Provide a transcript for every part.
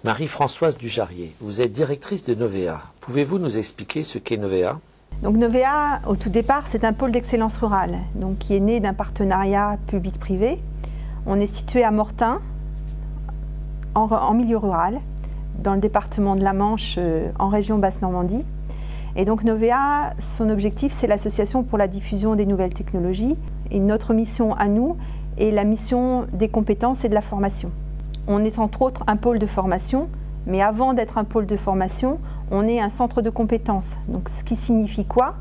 Marie-Françoise Dujarrier, vous êtes directrice de Novea. Pouvez-vous nous expliquer ce qu'est Novea? Donc Novea, au tout départ, c'est un pôle d'excellence rurale donc, qui est né d'un partenariat public-privé. On est situé à Mortain, en milieu rural, dans le département de la Manche, en région Basse-Normandie. Et donc Novea, son objectif, c'est l'association pour la diffusion des nouvelles technologies. Et notre mission à nous est la mission des compétences et de la formation. On est entre autres un pôle de formation, mais avant d'être un pôle de formation, on est un centre de compétences. Donc, ce qui signifie quoi?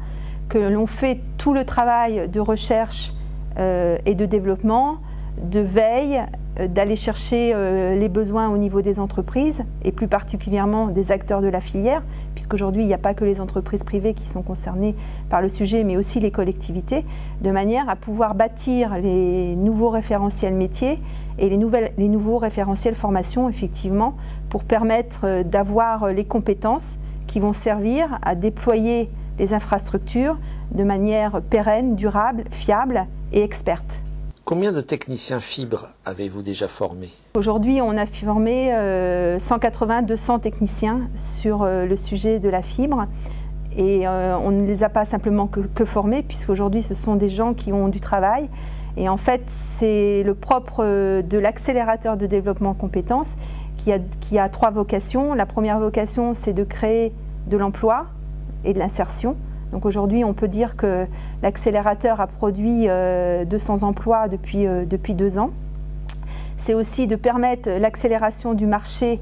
Que l'on fait tout le travail de recherche et de développement, de veille, d'aller chercher les besoins au niveau des entreprises et plus particulièrement des acteurs de la filière, puisqu'aujourd'hui il n'y a pas que les entreprises privées qui sont concernées par le sujet, mais aussi les collectivités, de manière à pouvoir bâtir les nouveaux référentiels métiers et les nouveaux référentiels formation, effectivement, pour permettre d'avoir les compétences qui vont servir à déployer les infrastructures de manière pérenne, durable, fiable et experte. Combien de techniciens fibres avez-vous déjà formés? Aujourd'hui, on a formé 180-200 techniciens sur le sujet de la fibre. Et on ne les a pas simplement que formés, puisqu'aujourd'hui, ce sont des gens qui ont du travail. Et en fait, c'est le propre de l'accélérateur de développement compétences qui a trois vocations. La première vocation, c'est de créer de l'emploi et de l'insertion. Donc aujourd'hui, on peut dire que l'accélérateur a produit 200 emplois depuis 2 ans. C'est aussi de permettre l'accélération du marché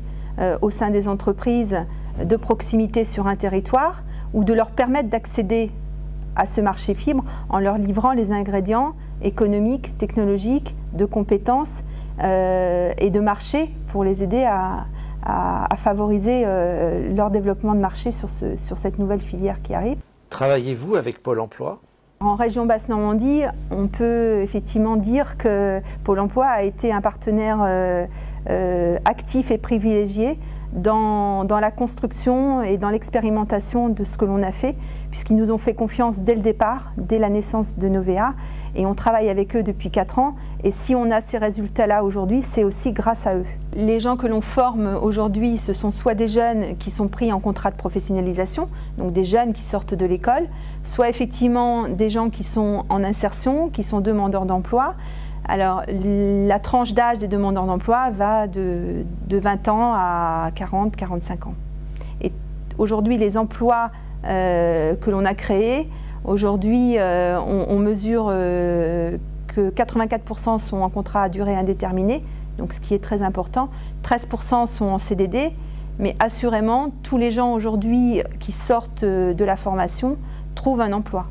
au sein des entreprises de proximité sur un territoire ou de leur permettre d'accéder à ce marché fibre en leur livrant les ingrédients économiques, technologiques, de compétences et de marché pour les aider à favoriser leur développement de marché sur cette nouvelle filière qui arrive. Travaillez-vous avec Pôle emploi? En région Basse-Normandie, on peut effectivement dire que Pôle emploi a été un partenaire actif et privilégié dans la construction et dans l'expérimentation de ce que l'on a fait, puisqu'ils nous ont fait confiance dès le départ, dès la naissance de Novea, et on travaille avec eux depuis 4 ans. Et si on a ces résultats-là aujourd'hui, c'est aussi grâce à eux. Les gens que l'on forme aujourd'hui, ce sont soit des jeunes qui sont pris en contrat de professionnalisation, donc des jeunes qui sortent de l'école, soit effectivement des gens qui sont en insertion, qui sont demandeurs d'emploi. Alors, la tranche d'âge des demandeurs d'emploi va de 20 ans à 40-45 ans. Et aujourd'hui, les emplois que l'on a créés, aujourd'hui, on mesure que 84% sont en contrat à durée indéterminée, donc ce qui est très important. 13% sont en CDD, mais assurément, tous les gens aujourd'hui qui sortent de la formation trouvent un emploi.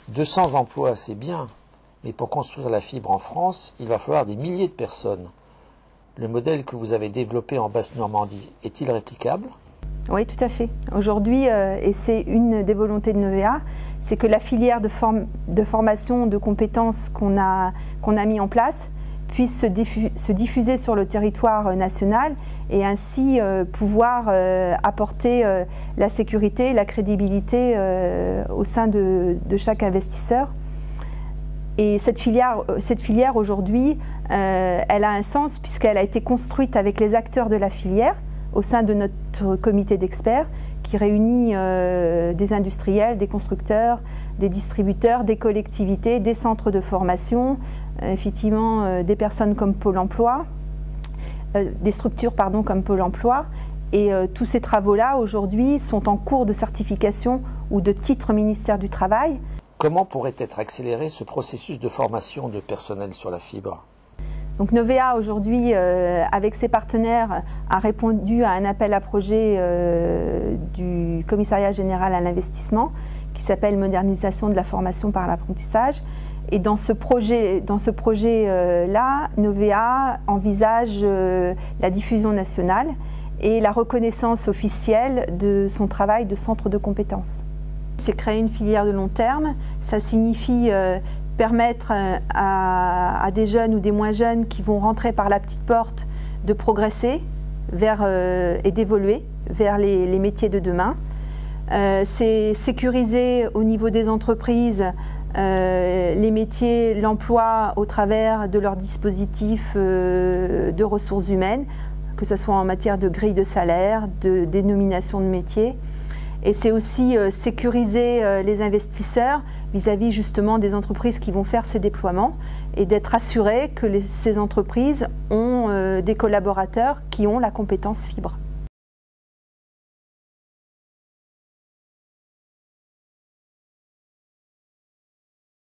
200 emplois, c'est bien. Mais pour construire la fibre en France, il va falloir des milliers de personnes. Le modèle que vous avez développé en Basse-Normandie est-il réplicable? Oui, tout à fait. Aujourd'hui, et c'est une des volontés de Novea, c'est que la filière de formation, de compétences qu'on a mis en place puisse se diffuser sur le territoire national et ainsi pouvoir apporter la sécurité, la crédibilité au sein de chaque investisseur. Et cette filière aujourd'hui, elle a un sens puisqu'elle a été construite avec les acteurs de la filière au sein de notre comité d'experts qui réunit des industriels, des constructeurs, des distributeurs, des collectivités, des centres de formation, effectivement des personnes comme Pôle emploi, des structures comme Pôle emploi. Et tous ces travaux-là aujourd'hui sont en cours de certification ou de titre ministère du Travail. Comment pourrait être accéléré ce processus de formation de personnel sur la fibre? Donc Novea aujourd'hui, avec ses partenaires, a répondu à un appel à projet du Commissariat général à l'investissement qui s'appelle Modernisation de la formation par l'apprentissage. Et dans ce projet-là, Novea envisage la diffusion nationale et la reconnaissance officielle de son travail de centre de compétences. C'est créer une filière de long terme, ça signifie permettre à des jeunes ou des moins jeunes qui vont rentrer par la petite porte de progresser et d'évoluer vers les métiers de demain. C'est sécuriser au niveau des entreprises les métiers, l'emploi au travers de leurs dispositifs de ressources humaines, que ce soit en matière de grille de salaire, de dénomination de métier. Et c'est aussi sécuriser les investisseurs vis-à-vis justement des entreprises qui vont faire ces déploiements et d'être assuré que ces entreprises ont des collaborateurs qui ont la compétence fibre.